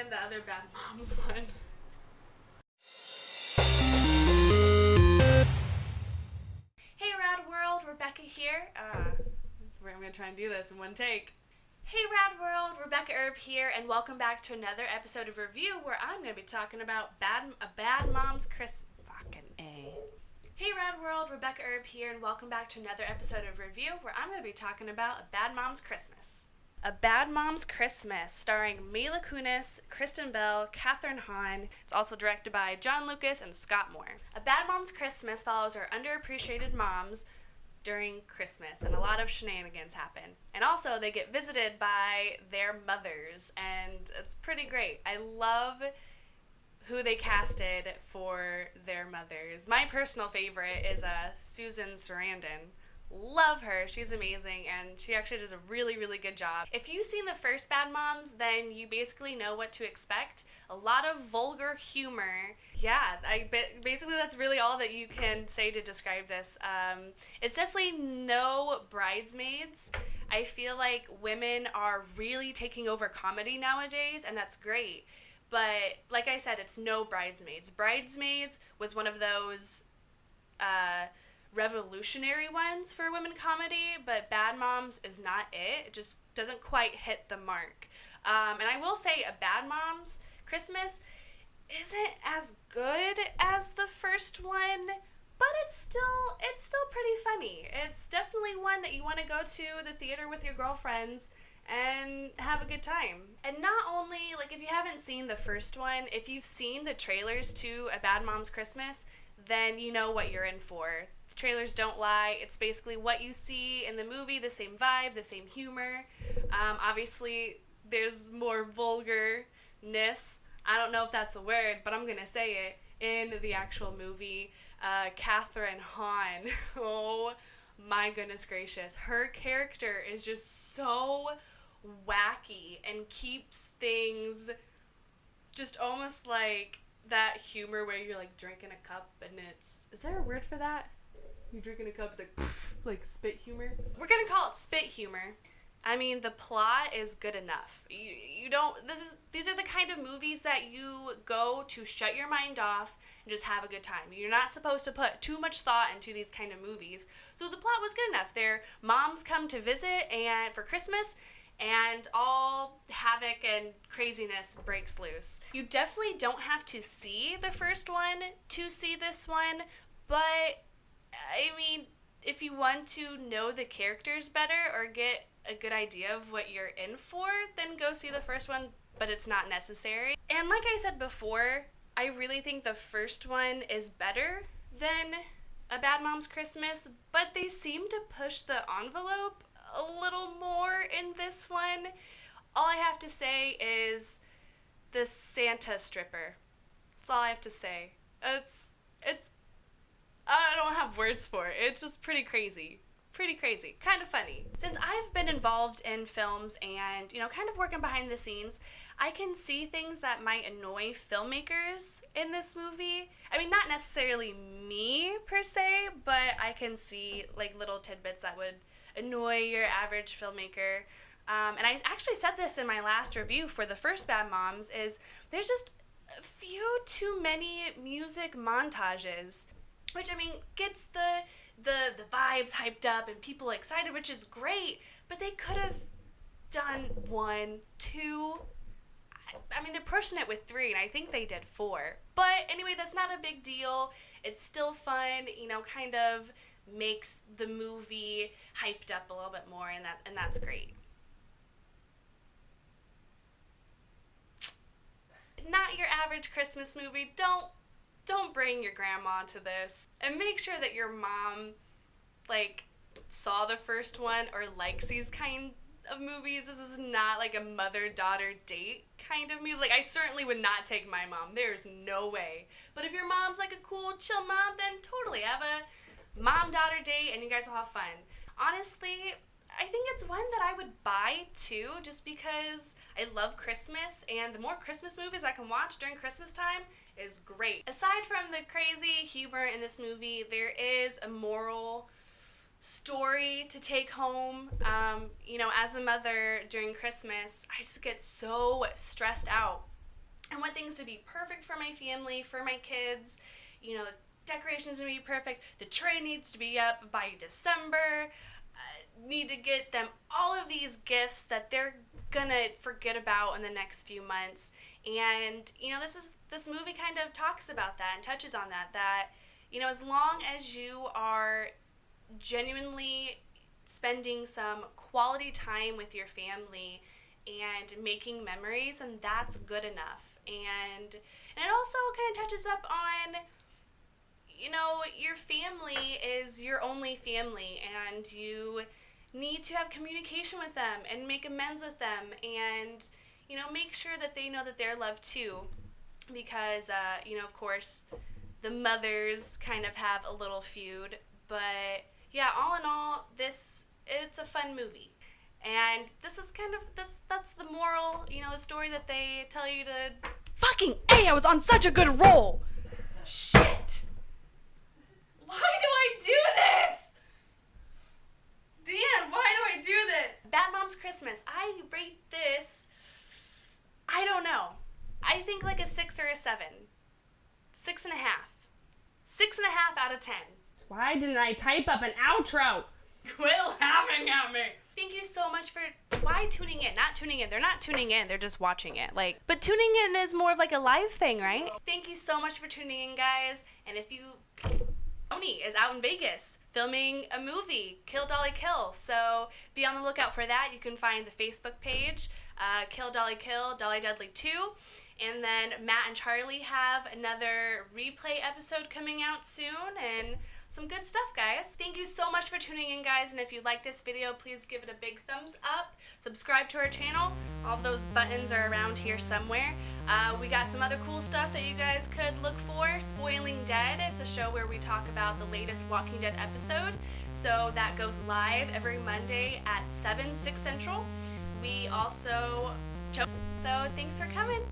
than the other Bad Moms one. Hey Rad World, Rebekah here. I'm going to try and do this in one take. Hey Rad World, Rebekah Erb here, and welcome back to another episode of Review where I'm going to be talking about a Bad Mom's Christmas. Fucking A. Hey Rad World, Rebekah Erb here, and welcome back to another episode of Review where I'm going to be talking about A Bad Mom's Christmas. A Bad Mom's Christmas, starring Mila Kunis, Kristen Bell, Kathryn Hahn. It's also directed by John Lucas and Scott Moore. A Bad Mom's Christmas follows our underappreciated moms during Christmas, and a lot of shenanigans happen. And also, they get visited by their mothers, and it's pretty great. I love who they casted for their mothers. My personal favorite is Susan Sarandon. Love her. She's amazing, and she actually does a really, really good job. If you've seen the first Bad Moms, then you basically know what to expect. A lot of vulgar humor. Yeah, basically that's really all that you can say to describe this. It's definitely no Bridesmaids. I feel like women are really taking over comedy nowadays, and that's great. But like I said, it's no Bridesmaids. Bridesmaids was one of those revolutionary ones for women comedy, but Bad Moms is not it. It just doesn't quite hit the mark. And I will say A Bad Moms Christmas isn't as good as the first one, but it's still pretty funny. It's definitely one that you want to go to the theater with your girlfriends and have a good time. And not only, like, if you haven't seen the first one, if you've seen the trailers to A Bad Mom's Christmas, then you know what you're in for. The trailers don't lie. It's basically what you see in the movie, the same vibe, the same humor. Obviously, there's more vulgarness. I don't know if that's a word, but I'm going to say it. In the actual movie, Kathryn Hahn, oh my goodness gracious. Her character is just so wacky and keeps things just almost like that humor where you're like drinking a cup and is there a word for that? You're drinking a cup, it's like spit humor. We're gonna call it spit humor. I mean, the plot is good enough. You don't. These are the kind of movies that you go to shut your mind off and just have a good time. You're not supposed to put too much thought into these kind of movies. So the plot was good enough. Their moms come to visit and for Christmas, and all havoc and craziness breaks loose. You definitely don't have to see the first one to see this one, but I mean, if you want to know the characters better or get a good idea of what you're in for, then go see the first one, but it's not necessary. And like I said before, I really think the first one is better than A Bad Mom's Christmas, but they seem to push the envelope a little more in this one. All I have to say is the Santa stripper. That's all I have to say. It's I don't have words for it. It's just pretty crazy. Pretty crazy. Kind of funny. Since I've been involved in films and, kind of working behind the scenes, I can see things that might annoy filmmakers in this movie. I mean, not necessarily me per se, but I can see like little tidbits that would annoy your average filmmaker. And I actually said this in my last review for the first Bad Moms, is there's just a few too many music montages, which, I mean, gets the vibes hyped up and people excited, which is great, but they could have done 1, 2, I mean, they're pushing it with 3, and I think they did 4. But anyway, that's not a big deal. It's still fun, kind of makes the movie hyped up a little bit more, and that's great. Not your average Christmas movie. Don't bring your grandma to this. And make sure that your mom, saw the first one or likes these kind of movies. This is not like a mother-daughter date kind of movie. I certainly would not take my mom. There's no way. But if your mom's a cool, chill mom, then totally have a mom-daughter date and you guys will have fun. Honestly, I think it's one that I would buy too, just because I love Christmas, and the more Christmas movies I can watch during Christmas time is great. Aside from the crazy humor in this movie, there is a moral story to take home. As a mother during Christmas, I just get so stressed out I want things to be perfect for my family, for my kids. You know, decorations need to be perfect. The tray needs to be up by December. Need to get them all of these gifts that they're gonna forget about in the next few months. And you know, this movie kind of talks about that and touches on that you know, as long as you are genuinely spending some quality time with your family and making memories, and that's good enough. And it also kind of touches up on, you know, your family is your only family, and you need to have communication with them and make amends with them, and you know, make sure that they know that they're loved too, because you know, of course, the mothers kind of have a little feud. But yeah, all in all, it's a fun movie. And this is kind of that's the moral, you know, the story that they tell you to fucking A, I was on such a good roll. Shit. Why do I do this? Dan, why do I do this? Bad Moms Christmas. I rate this, I don't know. I think like a 6 or a 7. 6.5. 6.5 out of 10. Why didn't I type up an outro? Quit laughing at me. Thank you so much for tuning in. Not tuning in. They're not tuning in. They're just watching it. But tuning in is more of like a live thing, right? Thank you so much for tuning in, guys. And if you, Tony is out in Vegas filming a movie, Kill Dolly Kill. So be on the lookout for that. You can find the Facebook page, Kill, Dolly 2. And then Matt and Charlie have another replay episode coming out soon, and some good stuff, guys. Thank you so much for tuning in, guys, and if you like this video, please give it a big thumbs up. Subscribe to our channel. All of those buttons are around here somewhere. We got some other cool stuff that you guys could look for. Spoiling Dead. It's a show where we talk about the latest Walking Dead episode. So that goes live every Monday at 6 Central. We also... So thanks for coming.